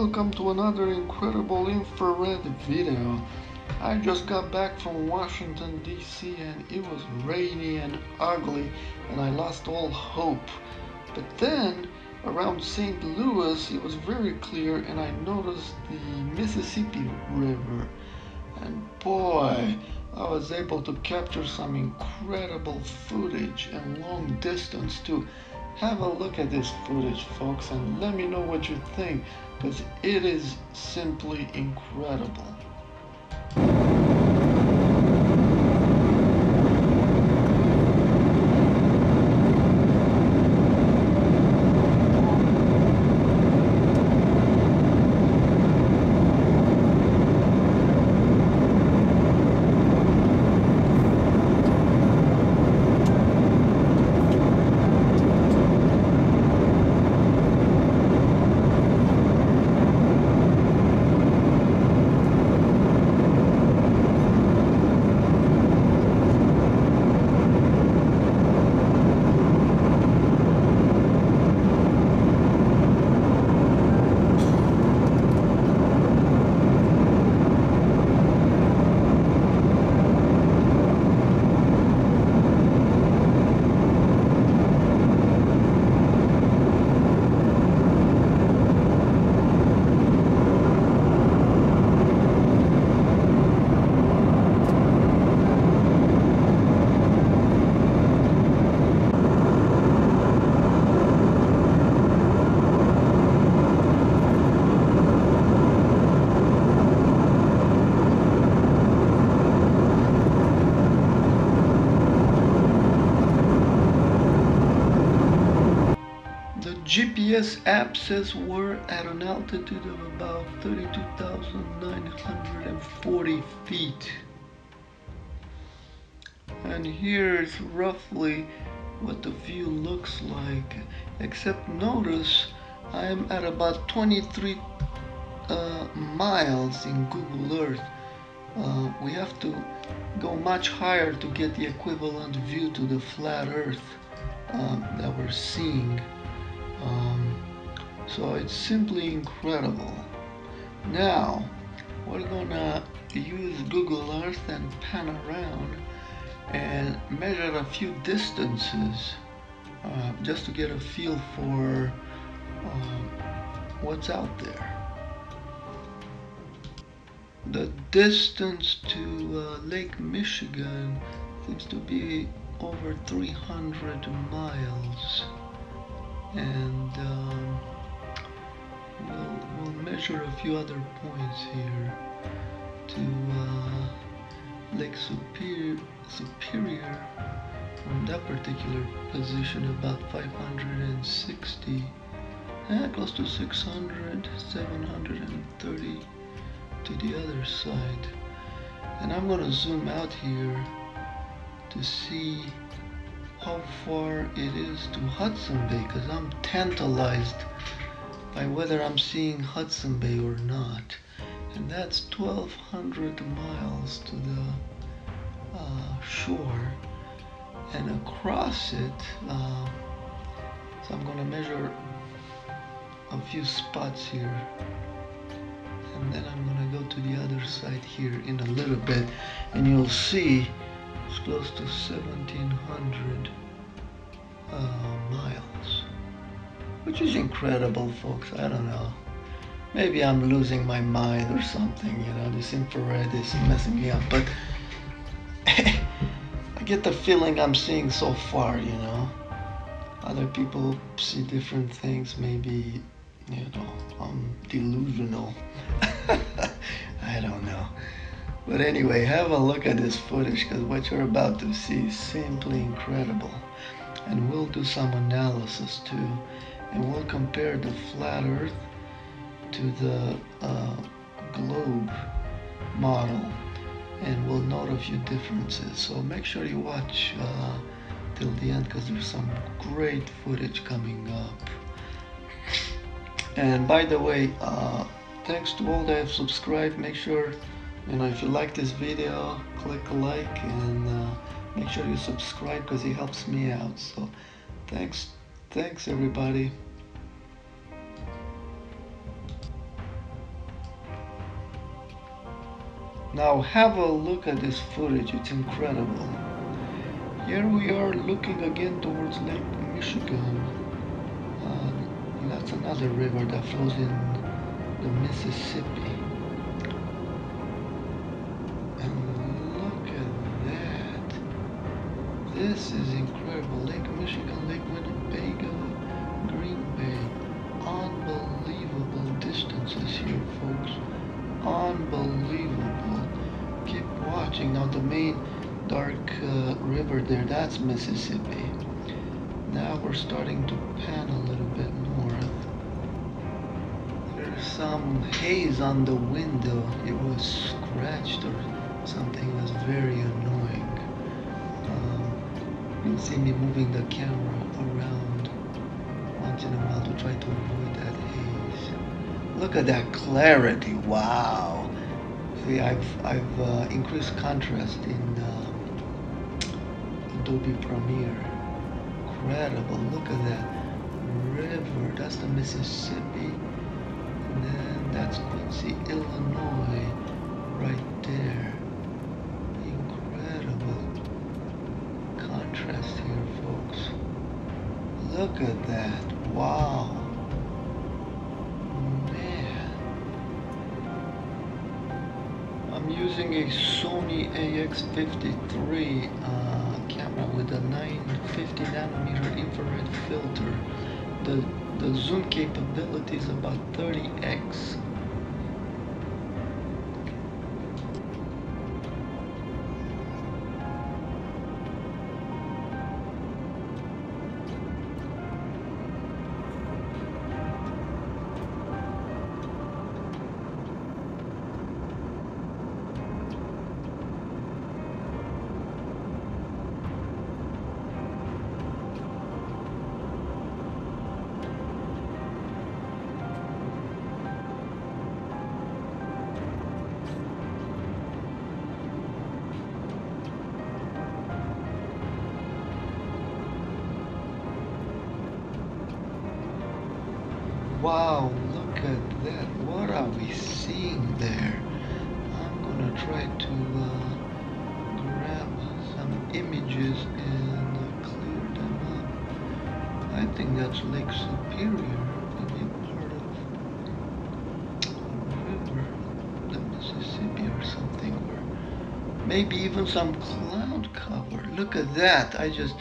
welcome to another incredible infrared video. I just got back from Washington DC and it was rainy and ugly and I lost all hope. But then around St. Louis it was very clear and I noticed the Mississippi River. And boy, I was able to capture some incredible footage and long distance too. Have a look at this footage, folks, and let me know what you think, because it is simply incredible. GPS app says we're at an altitude of about 32,940 feet. And here's roughly what the view looks like, except notice I am at about 23 miles in Google Earth. We have to go much higher to get the equivalent view to the flat Earth that we're seeing. So it's simply incredible. Now we're gonna use Google Earth and pan around and measure a few distances just to get a feel for what's out there. The distance to Lake Michigan seems to be over 300 miles. And we'll measure a few other points here to Lake Superior from that particular position, about 560, close to 600, 730 to the other side. And I'm going to zoom out here to see how far it is to Hudson Bay, because I'm tantalized by whether I'm seeing Hudson Bay or not. And that's 1,200 miles to the shore, and across it, so I'm going to measure a few spots here, and then I'm going to go to the other side here in a little bit, and you'll see it's close to 1,700 miles, which is incredible, folks. I don't know. Maybe I'm losing my mind or something, you know, this infrared is messing me up, but I get the feeling I'm seeing so far, you know. Other people see different things, maybe, you know, I'm delusional. I don't know. But anyway, have a look at this footage, because what you're about to see is simply incredible. And we'll do some analysis too, and we'll compare the flat Earth to the globe model, and we'll note a few differences. So make sure you watch till the end, because there's some great footage coming up. And by the way, thanks to all that have subscribed. Make sure, you know, if you like this video, click a like and make sure you subscribe, because it helps me out. So thanks everybody. Now have a look at this footage, it's incredible. Here we are looking again towards Lake Michigan. That's another river that flows in the Mississippi. And look at that. This is incredible. Lake Michigan, Lake Winnebago, Green Bay. Unbelievable distances here, folks. Unbelievable. Keep watching. Now the main dark river there, that's Mississippi. Now we're starting to pan a little bit north. There's some haze on the window. It was scratched or something. It was very annoying. You can see me moving the camera around once in a while to try to avoid that haze. Look at that clarity. Wow. See, I've increased contrast in Adobe Premiere. Incredible. Look at that river. That's the Mississippi. And then that's Quincy, Illinois, right there. Incredible contrast here, folks. Look at that. Wow. Man. I'm using a Sony AX53 camera with a 950 nanometer infrared filter. The zoom capability is about 30x. Wow, look at that. What are we seeing there? I'm gonna try to grab some images and clear them up. I think that's Lake Superior, maybe part of a river, the Mississippi or something, or maybe even some cloud cover. Look at that. I just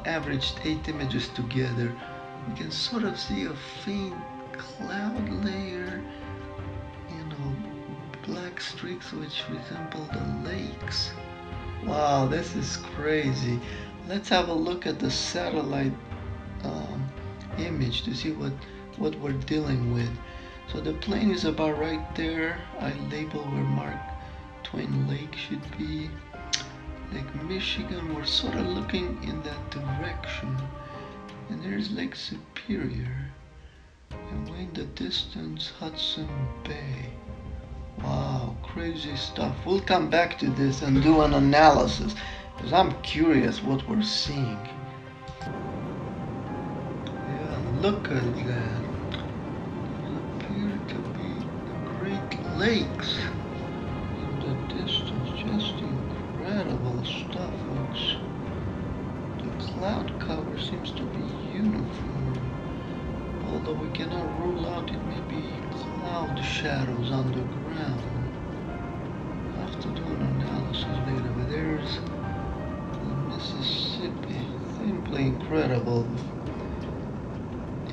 averaged 8 images together. You can sort of see a faint cloud layer, black streaks which resemble the lakes. Wow, this is crazy. Let's have a look at the satellite image to see what we're dealing with. So the plane is about right there. I label where Mark Twain Lake should be. Lake Michigan, we're sort of looking in that direction. And there's Lake Superior, and way in the distance, Hudson Bay. Wow, crazy stuff. We'll come back to this and do an analysis, because I'm curious what we're seeing. Yeah, look at that. These appear to be the Great Lakes in the distance. Just incredible stuff, folks. The cloud cover seems to be uniform, although we cannot rule out it may be cloud shadows on the ground. I'll have to do an analysis later, but there's the Mississippi. Simply incredible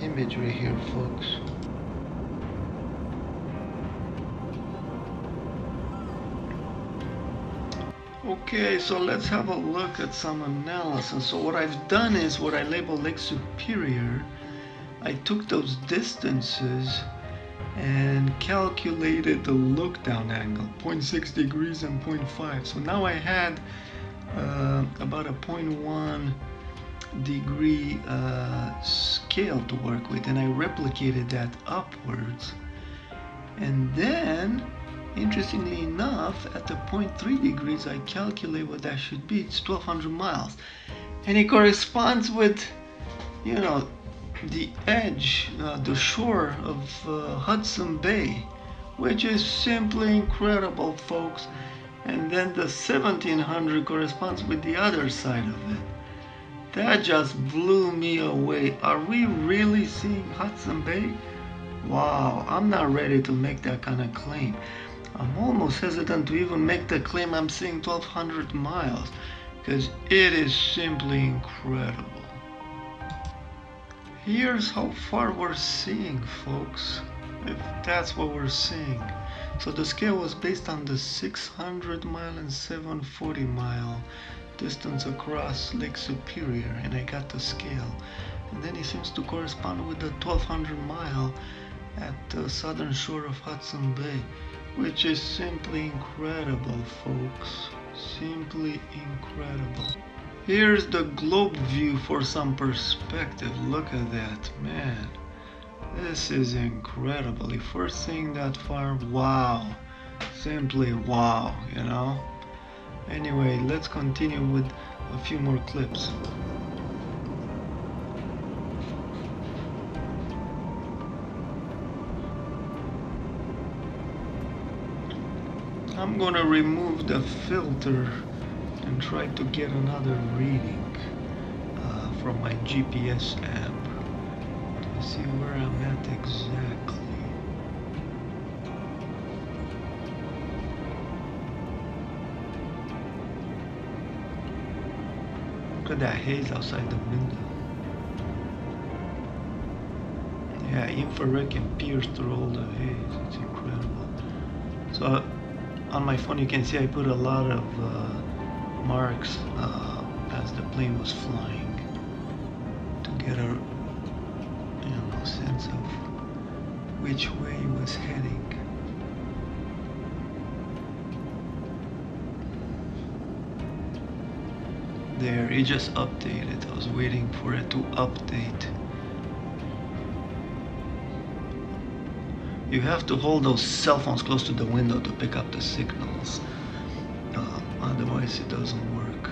imagery here, folks. Okay, so let's have a look at some analysis. So what I've done is what I label Lake Superior. I took those distances and calculated the look down angle, 0.6 degrees and 0.5. So now I had about a 0.1 degree scale to work with, and I replicated that upwards. And then, interestingly enough, at the 0.3 degrees, I calculate what that should be. It's 1,200 miles. And it corresponds with, the edge, the shore of Hudson Bay, which is simply incredible, folks. and then the 1700 corresponds with the other side of it. That just blew me away. Are we really seeing Hudson Bay? Wow, I'm not ready to make that kind of claim. I'm almost hesitant to even make the claim I'm seeing 1200 miles, because it is simply incredible. Here's how far we're seeing, folks, if that's what we're seeing. So the scale was based on the 600 mile and 740 mile distance across Lake Superior, and I got the scale. And then it seems to correspond with the 1200 mile at the southern shore of Hudson Bay, which is simply incredible, folks. Simply incredible. Here's the globe view for some perspective. Look at that, man. This is incredible. If we're seeing that far, wow. Simply wow, you know? Anyway, let's continue with a few more clips. I'm gonna remove the filter and try to get another reading from my GPS app to see where I'm at exactly. Look at that haze outside the window. Yeah, infrared can pierce through all the haze. It's incredible. So on my phone you can see I put a lot of marks as the plane was flying to get a sense of which way it was heading. There, it just updated. I was waiting for it to update. You have to hold those cell phones close to the window to pick up the signals. Otherwise it doesn't work.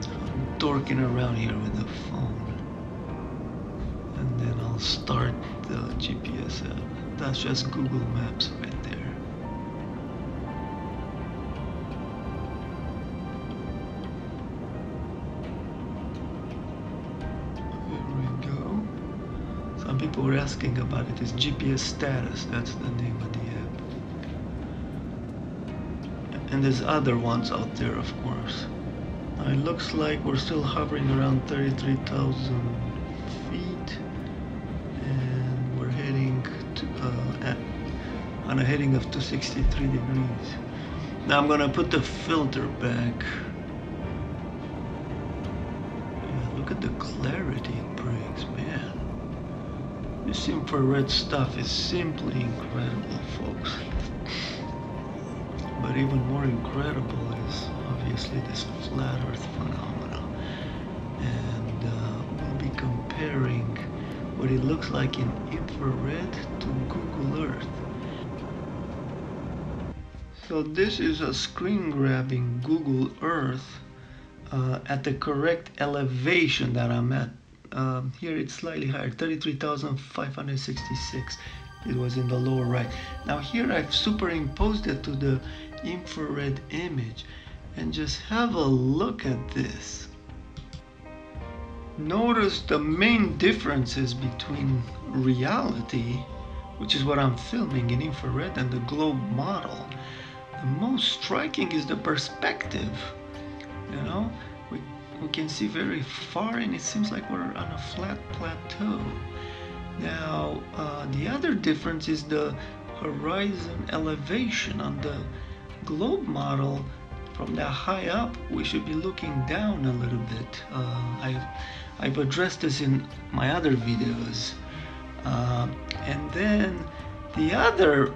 I'm dorking around here with the phone. And then I'll start the GPS app. That's just Google Maps right there. Some people were asking about it. It's GPS status. That's the name of the app. And there's other ones out there, of course. Now it looks like we're still hovering around 33,000 feet, and we're heading to, on a heading of 263 degrees. Now I'm gonna put the filter back. Yeah, look at the clarity it brings, man. This infrared stuff is simply incredible, folks. But even more incredible is obviously this flat Earth phenomena. And we'll be comparing what it looks like in infrared to Google Earth. So this is a screen grabbing Google Earth at the correct elevation that I'm at. Here it's slightly higher, 33,566. It was in the lower right. Now here I've superimposed it to the infrared image, and just have a look at this. Notice the main differences between reality, which is what I'm filming in infrared, and the globe model. The most striking is the perspective. You know, we can see very far, and it seems like we're on a flat plateau. Now, the other difference is the horizon elevation. On the globe model, from that high up, we should be looking down a little bit. I've addressed this in my other videos. And then the other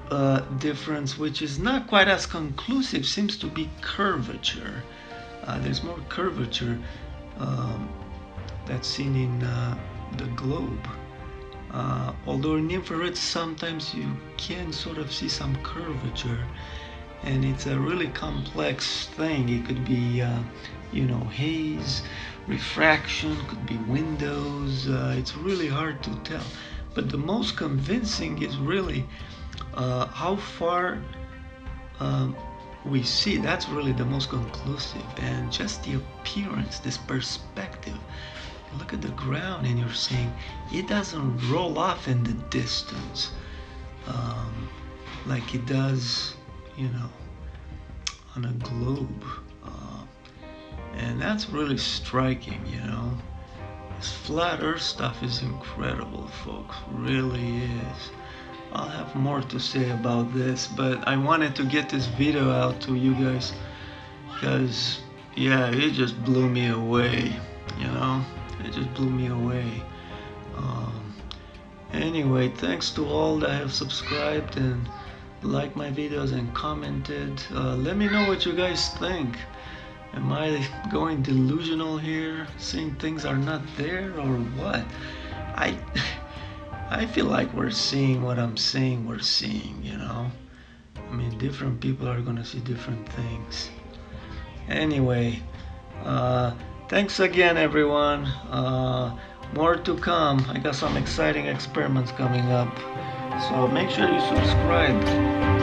difference, which is not quite as conclusive, seems to be curvature. There's more curvature that's seen in the globe. Although in infrared sometimes you can sort of see some curvature, and it's a really complex thing. It could be haze, refraction, could be windows. It's really hard to tell, but the most convincing is really how far we see, that's really the most conclusive. And just the appearance, this perspective, look at the ground and you're seeing it doesn't roll off in the distance like it does, you know, on a globe. And that's really striking, you know. This flat earth stuff is incredible, folks, really is. I'll have more to say about this, but I wanted to get this video out to you guys because, yeah, it just blew me away, you know. It just blew me away. Anyway, thanks to all that have subscribed and liked my videos and commented. Let me know what you guys think. Am I going delusional here, seeing things are not there, or what? I feel like we're seeing what I'm saying we're seeing, you know? I mean, different people are gonna see different things. Anyway, thanks again, everyone. More to come. I got some exciting experiments coming up. So make sure you subscribe.